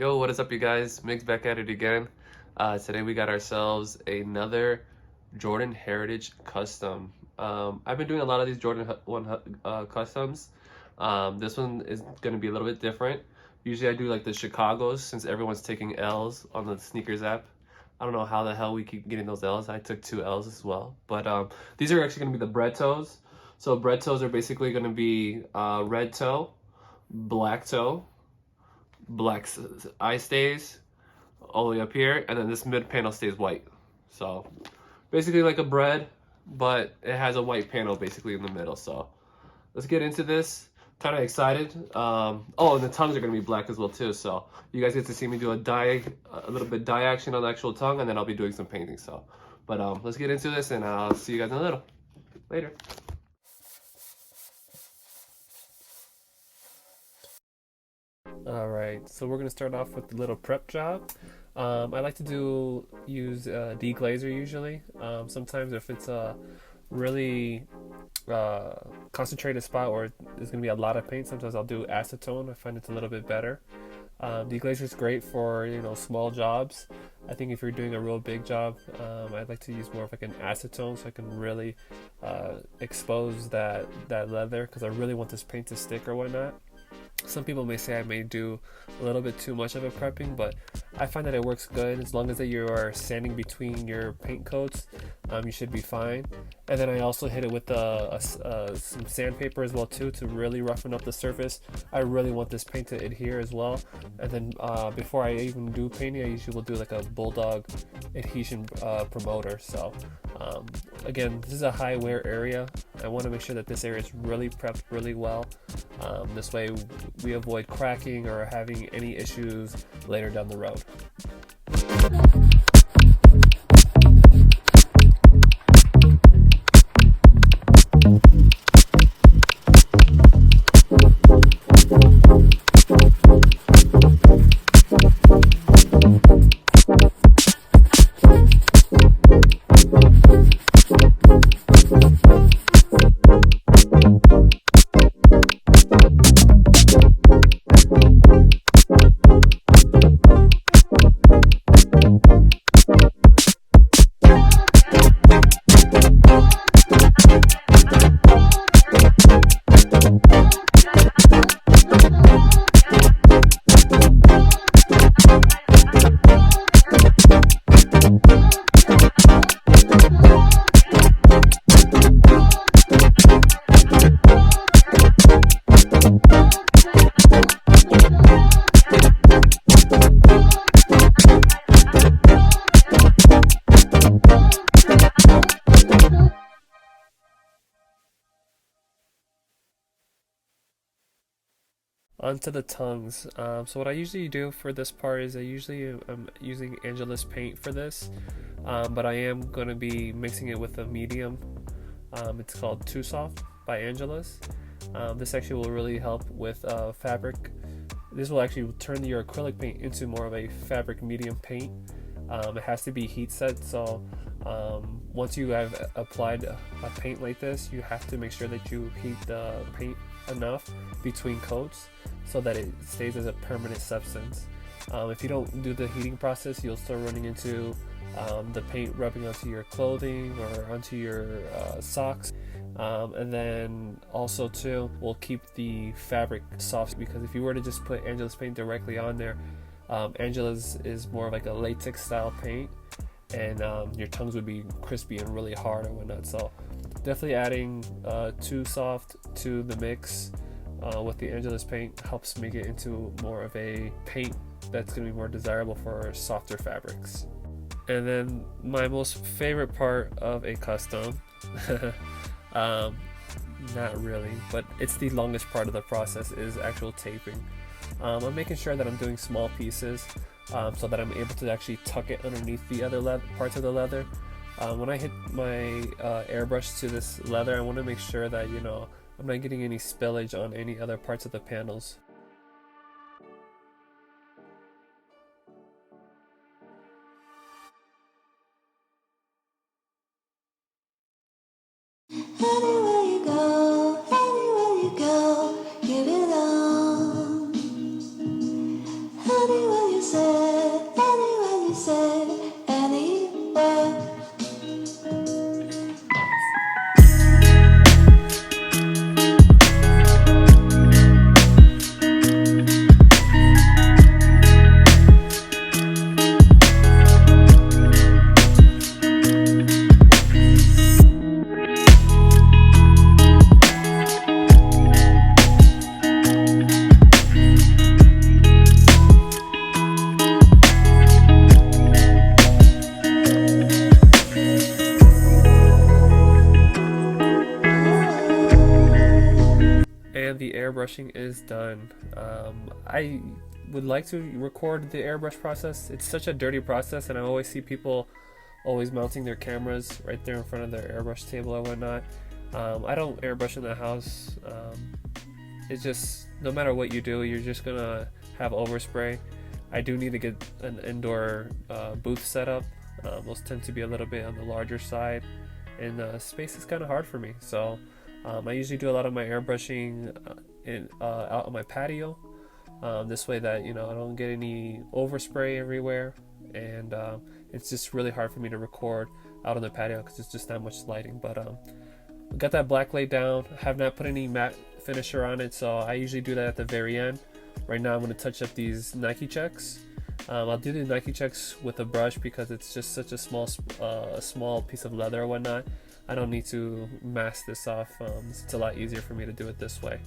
Yo, what is up, you guys? Migs back at it again. Today we got ourselves another Jordan Heritage custom. I've been doing a lot of these customs. This one is going to be a little bit different. Usually I do like the Chicago's since everyone's taking L's on the sneakers app. I don't know how the hell we keep getting those L's. I took 2 L's as well. But these are actually going to be the Bred Toes. So Bred Toes are basically going to be red toe, black toe, black eye stays all the way up here, and then this mid panel stays white. So basically like a bread, but it has a white panel basically in the middle. So let's get into this. Kind of excited. Oh, and the tongues are gonna be black as well too. So you guys get to see me do a little bit dye action on the actual tongue, and then I'll be doing some painting. So, but let's get into this, and I'll see you guys in a little later. Alright, so we're going to start off with the little prep job. I like to use deglazer usually. Sometimes if it's a really concentrated spot or there's going to be a lot of paint, sometimes I'll do acetone. I find it's a little bit better. Deglazer is great for small jobs. I think if you're doing a real big job, I'd like to use more of like an acetone so I can really expose that leather, because I really want this paint to stick or whatnot. Some people may say I may do a little bit too much of a prepping, but I find that it works good. As long as that you are sanding between your paint coats, you should be fine. And then I also hit it with some sandpaper as well too, to really roughen up the surface. I really want this paint to adhere as well. And then before I even do painting, I usually will do like a bulldog adhesion promoter. So again, this is a high wear area. I want to make sure that this area is really prepped really well. This way we avoid cracking or having any issues later down the road. Onto the tongues. So what I usually do for this part is I usually am using Angelus paint for this, but I am going to be mixing it with a medium. It's called Too Soft by Angelus. This actually will really help with fabric. This will actually turn your acrylic paint into more of a fabric medium paint. It has to be heat set, so once you have applied a paint like this, you have to make sure that you heat the paint enough between coats so that it stays as a permanent substance. If you don't do the heating process, you'll start running into the paint rubbing onto your clothing or onto your socks. And then also too, will keep the fabric soft, because if you were to just put Angelus paint directly on there, Angelus is more of like a latex style paint, and your tongues would be crispy and really hard and whatnot. So definitely adding Too Soft to the mix with the Angelus paint helps make it into more of a paint that's going to be more desirable for softer fabrics. And then my most favorite part of a custom, not really, but it's the longest part of the process, is actual taping. I'm making sure that I'm doing small pieces so that I'm able to actually tuck it underneath the other parts of the leather. When I hit my airbrush to this leather, I want to make sure that I'm not getting any spillage on any other parts of the panels. Anywhere you go, you belong. Anywhere you you say, anywhere you say, anywhere. And the airbrushing is done. I would like to record the airbrush process. It's such a dirty process, and I always see people always mounting their cameras right there in front of their airbrush table or whatnot. I don't airbrush in the house. It's just, no matter what you do, you're just gonna have overspray. I do need to get an indoor booth set up. Those tend to be a little bit on the larger side, and space is kind of hard for me. So I usually do a lot of my airbrushing out on my patio. This way that, you know, I don't get any overspray everywhere, and it's just really hard for me to record out on the patio because it's just not much lighting. But got that black laid down. I have not put any matte finisher on it, so I usually do that at the very end. Right now I'm going to touch up these Nike checks. I'll do the Nike checks with a brush because it's just such a small piece of leather or whatnot. I don't need to mask this off. It's a lot easier for me to do it this way.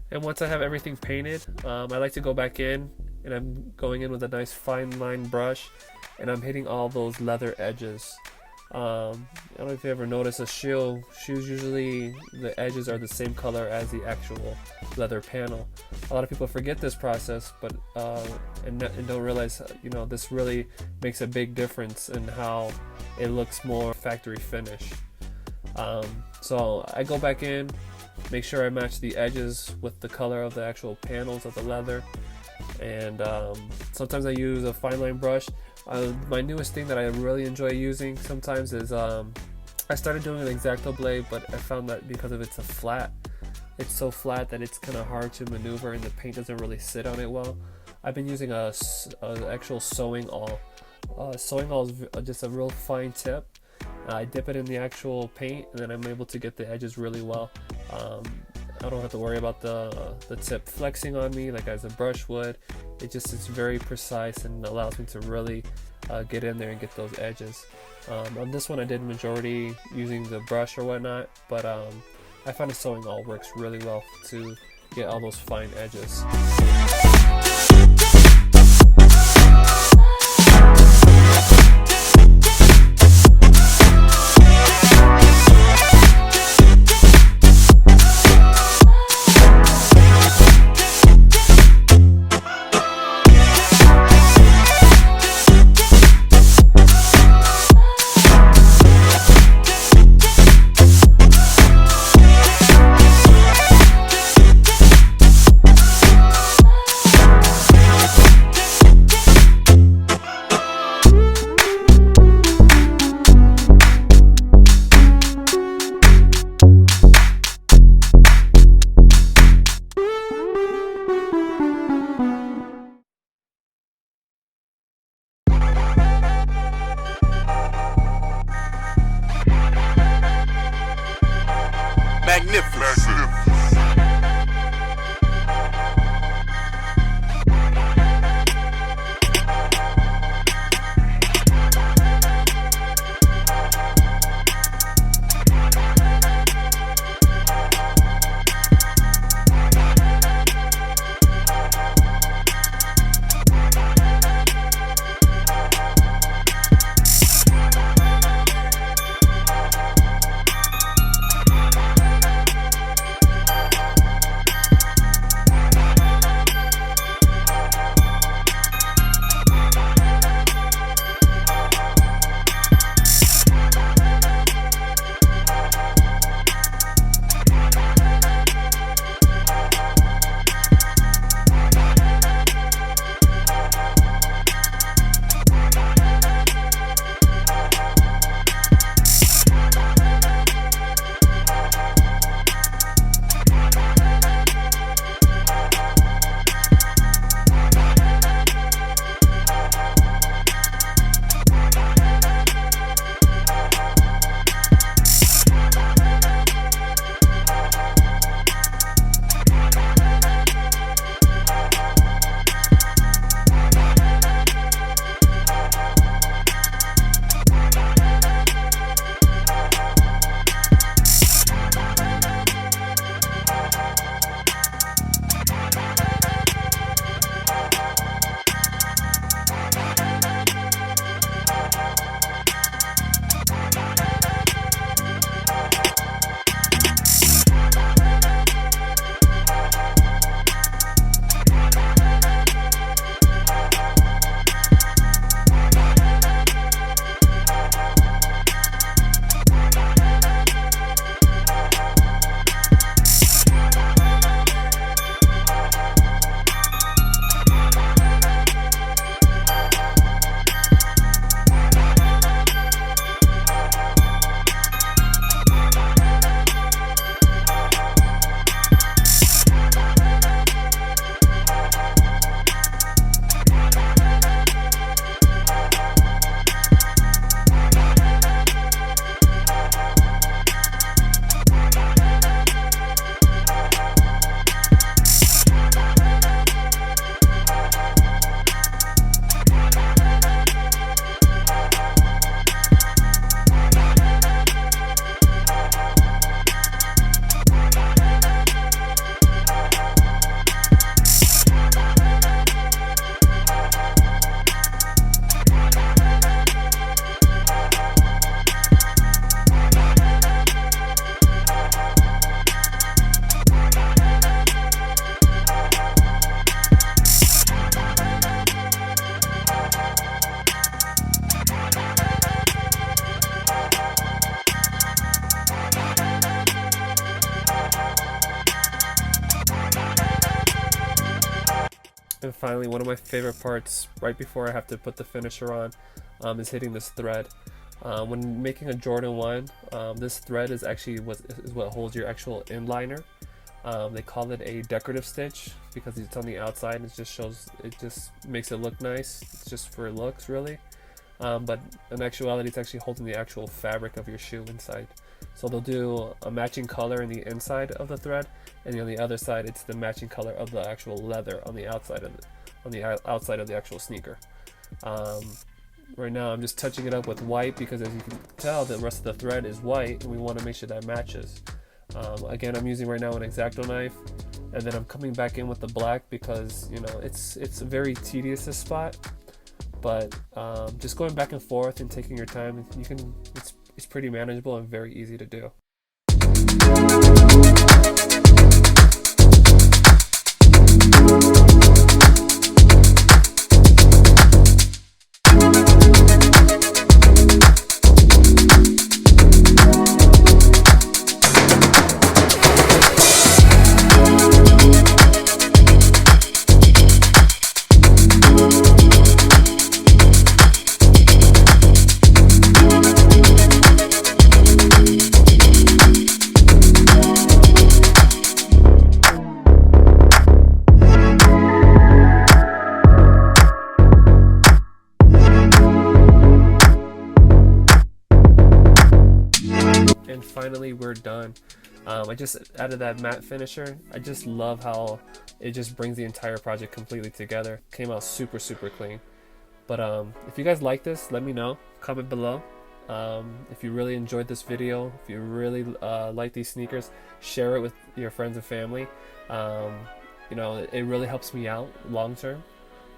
And once I have everything painted, I like to go back in, and I'm going in with a nice fine line brush, and I'm hitting all those leather edges. I don't know if you ever notice shoes usually the edges are the same color as the actual leather panel. A lot of people forget this process, but and don't realize, you know, this really makes a big difference in how it looks more factory finish. So I go back in, make sure I match the edges with the color of the actual panels of the leather, and sometimes I use a fine line brush. My newest thing that I really enjoy using sometimes is I started doing an X-Acto blade, but I found that because of it's so flat that it's kind of hard to maneuver and the paint doesn't really sit on it well. I've been using a actual sewing awl. Sewing awl is just a real fine tip. I dip it in the actual paint, and then I'm able to get the edges really well. I don't have to worry about the tip flexing on me like as a brush would. It's very precise and allows me to really get in there and get those edges. On this one I did majority using the brush or whatnot, but I find a sewing awl works really well to get all those fine edges. And finally, one of my favorite parts right before I have to put the finisher on is hitting this thread. When making a Jordan 1, this thread is actually what holds your actual inliner. They call it a decorative stitch because it's on the outside. It just makes it look nice. It's just for looks, really. But in actuality, it's actually holding the actual fabric of your shoe inside. So they'll do a matching color in the inside of the thread, and on the other side, it's the matching color of the actual leather on the outside of the actual sneaker. Right now, I'm just touching it up with white because, as you can tell, the rest of the thread is white, and we want to make sure that matches. Again, I'm using right now an X-Acto knife, and then I'm coming back in with the black because it's very tedious, this spot. But just going back and forth and taking your time, it's pretty manageable and very easy to do. And finally, we're done. I just added that matte finisher. I just love how it just brings the entire project completely together. Came out super clean. But if you guys like this, let me know. Comment below. If you really enjoyed this video, if you really like these sneakers, share it with your friends and family. It really helps me out long term.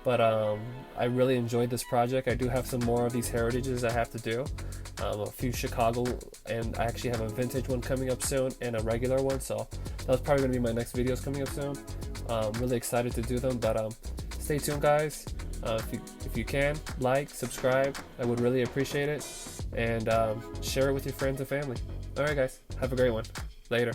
But I really enjoyed this project. I do have some more of these heritages I have to do. A few Chicago, and I actually have a vintage one coming up soon and a regular one, so that's probably going to be my next videos coming up soon. Really excited to do them, but stay tuned, guys. If you can, like, subscribe, I would really appreciate it, and share it with your friends and family. Alright guys, have a great one. Later.